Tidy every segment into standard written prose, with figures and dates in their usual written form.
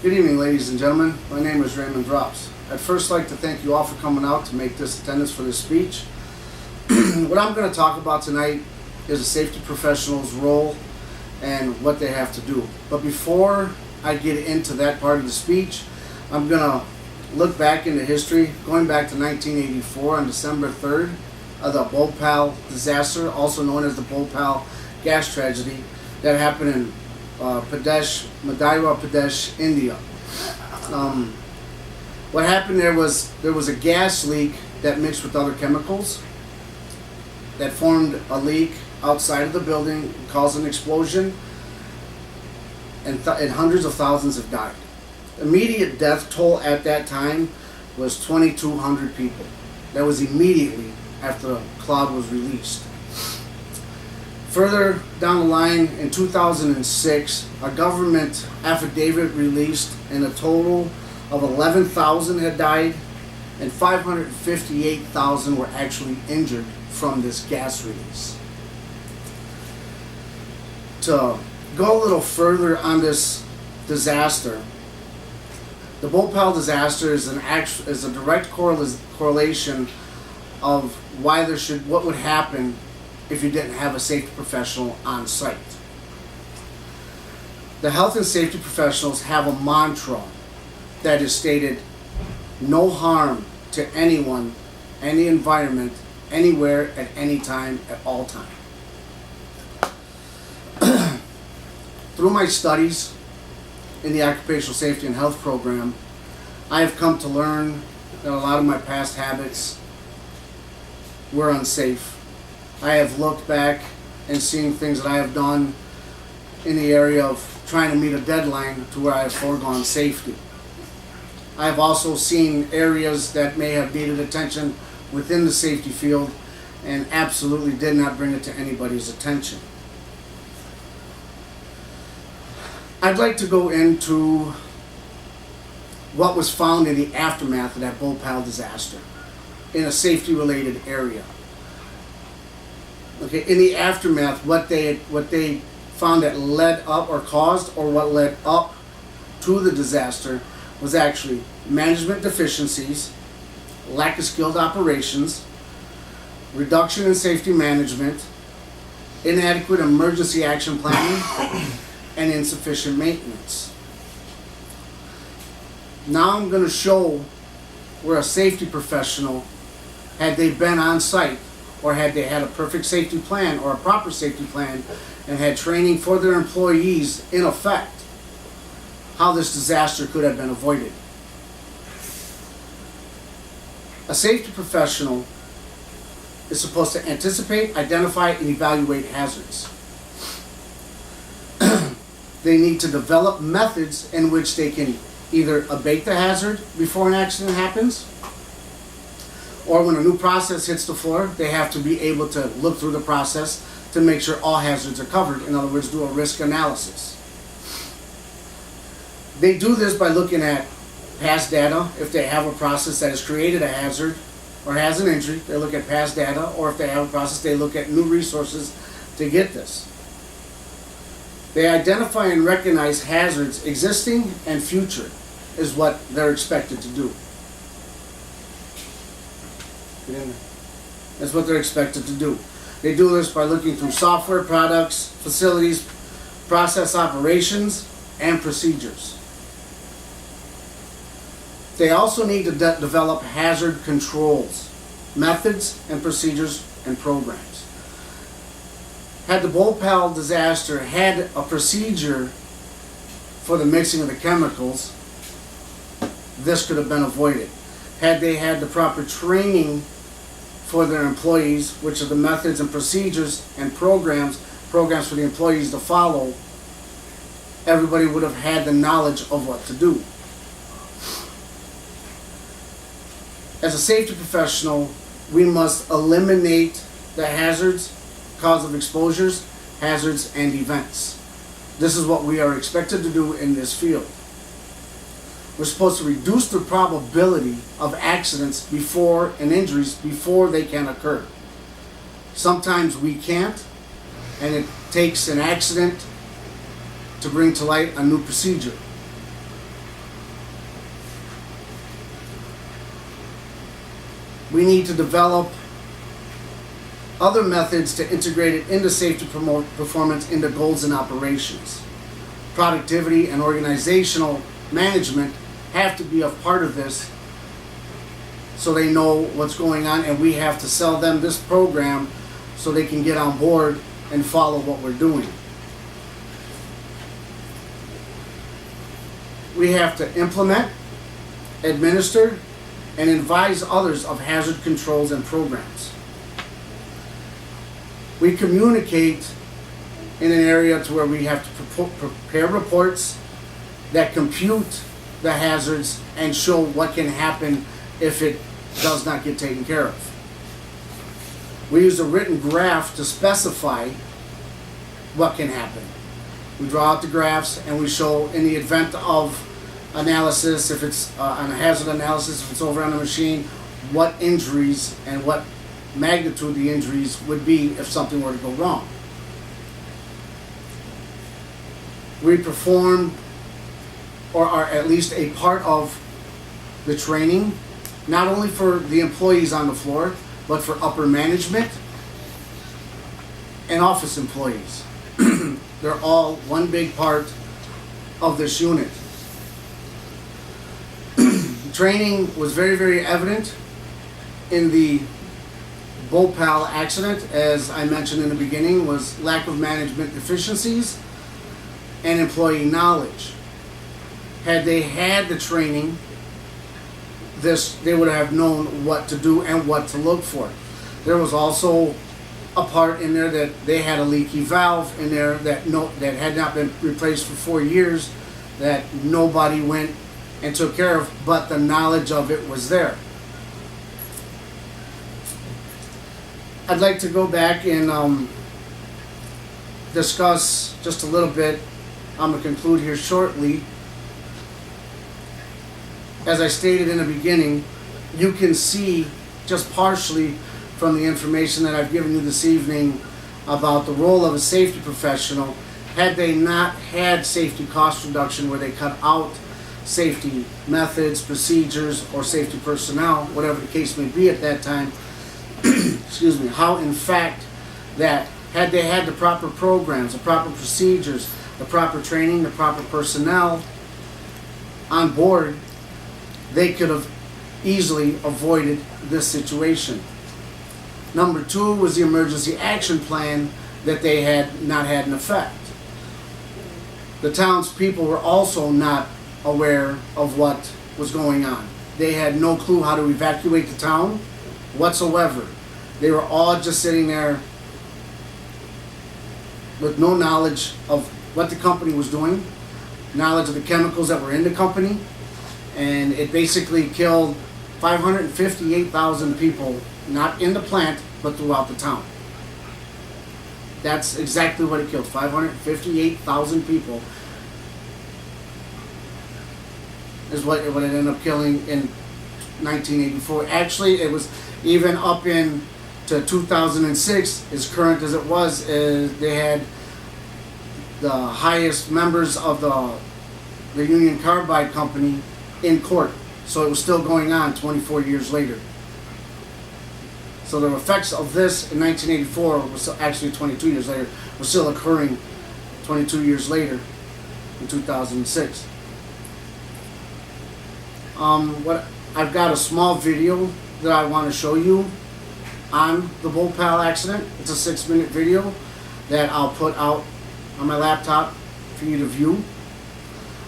Good evening, ladies and gentlemen. My name is Raymond Drops. I'd first like to thank you all for coming out to make this attendance for this speech. What I'm going to talk about tonight is a safety professional's role and what they have to do. But before I get into that part of the speech, I'm going to look back into history, going back to 1984 on December 3rd, of the Bhopal disaster, also known as the Bhopal gas tragedy, that happened in Madhya Pradesh, India. What happened there was a gas leak that mixed with other chemicals that formed a leak outside of the building, caused an explosion, and hundreds of thousands have died. Immediate death toll at that time was 2,200 people. That was immediately after the cloud was released. Further down the line, in 2006, a government affidavit released, and a total of 11,000 had died, and 558,000 were actually injured from this gas release. To go a little further on this disaster, the Bhopal disaster is a direct correlation of what would happen if you didn't have a safety professional on site. The health and safety professionals have a mantra that is stated: no harm to anyone, any environment, anywhere, at any time, at all time. Through my studies in the occupational safety and health program, I have come to learn that a lot of my past habits were unsafe. I have looked back and seen things that I have done in the area of trying to meet a deadline to where I have foregone safety. I have also seen areas that may have needed attention within the safety field and absolutely did not bring it to anybody's attention. I'd like to go into what was found in the aftermath of that Bhopal disaster in a safety-related area. Okay, in the aftermath, what they found that led up or caused, or what led up to the disaster, was actually management deficiencies, lack of skilled operations, reduction in safety management, inadequate emergency action planning, and insufficient maintenance. Now I'm going to show where a safety professional, had they been on site, or had they had a perfect safety plan or a proper safety plan and had training for their employees in effect, how this disaster could have been avoided. A safety professional is supposed to anticipate, identify, and evaluate hazards. They need to develop methods in which they can either abate the hazard before an accident happens, or when a new process hits the floor, they have to be able to look through the process to make sure all hazards are covered. In other words, do a risk analysis. They do this by looking at past data. If they have a process that has created a hazard or has an injury, they look at past data, or if they have a process, they look at new resources to get this. They identify and recognize hazards existing and future is what they're expected to do. That's what they're expected to do. They do this by looking through software, products, facilities, process operations, and procedures. They also need to develop hazard controls, methods and procedures and programs. Had the Bhopal disaster had a procedure for the mixing of the chemicals, this could have been avoided. Had they had the proper training for their employees, which are the methods and procedures and programs for the employees to follow, everybody would have had the knowledge of what to do. As a safety professional, we must eliminate the hazards, cause of exposures, hazards, and events. This is what we are expected to do in this field. We're supposed to reduce the probability of accidents and injuries before they can occur. Sometimes we can't, and it takes an accident to bring to light a new procedure. We need to develop other methods to integrate it into safety performance into goals and operations. Productivity and organizational management have to be a part of this so they know what's going on, and we have to sell them this program so they can get on board and follow what we're doing. We have to implement, administer, and advise others of hazard controls and programs. We communicate in an area to where we have to prepare reports that compute the hazards and show what can happen if it does not get taken care of. We use a written graph to specify what can happen. We draw out the graphs and we show, in the event of analysis, if it's on a hazard analysis, if it's over on the machine, what injuries and what magnitude the injuries would be if something were to go wrong. We perform, or are at least a part of, the training, not only for the employees on the floor, but for upper management and office employees. They're all one big part of this unit. Training was very, very evident in the Bhopal accident, as I mentioned in the beginning, was lack of management deficiencies and employee knowledge. Had they had the training, they would have known what to do and what to look for. There was also a part in there that they had a leaky valve in there that had not been replaced for 4 years, that nobody went and took care of, but the knowledge of it was there. I'd like to go back and discuss just a little bit. I'm going to conclude here shortly. As I stated in the beginning, you can see just partially from the information that I've given you this evening about the role of a safety professional. Had they not had safety cost reduction, where they cut out safety methods, procedures, or safety personnel, whatever the case may be at that time, excuse me, how in fact that had they had the proper programs, the proper procedures, the proper training, the proper personnel on board, they could have easily avoided this situation. Number two was the emergency action plan that they had not had in effect. The townspeople were also not aware of what was going on. They had no clue how to evacuate the town whatsoever. They were all just sitting there with no knowledge of what the company was doing, knowledge of the chemicals that were in the company, and it basically killed 558,000 people, not in the plant, but throughout the town. That's exactly what it killed, 558,000 people is what it ended up killing in 1984. Actually, it was even up in to 2006, as current as it was, they had the highest members of the Union Carbide Company in court. So it was still going on 24 years later. So the effects of this in 1984 was actually 22 years later, was still occurring 22 years later in 2006. What I've got a small video that I want to show you on the Bhopal accident. It's a 6-minute video that I'll put out on my laptop for you to view.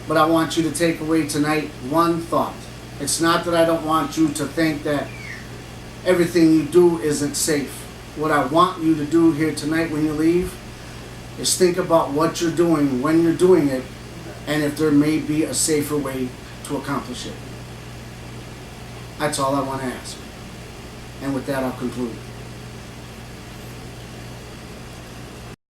But I want you to take away tonight one thought. It's not that I don't want you to think that everything you do isn't safe. What I want you to do here tonight when you leave is think about what you're doing, when you're doing it, and if there may be a safer way to accomplish it. That's all I want to ask. And with that, I'll conclude.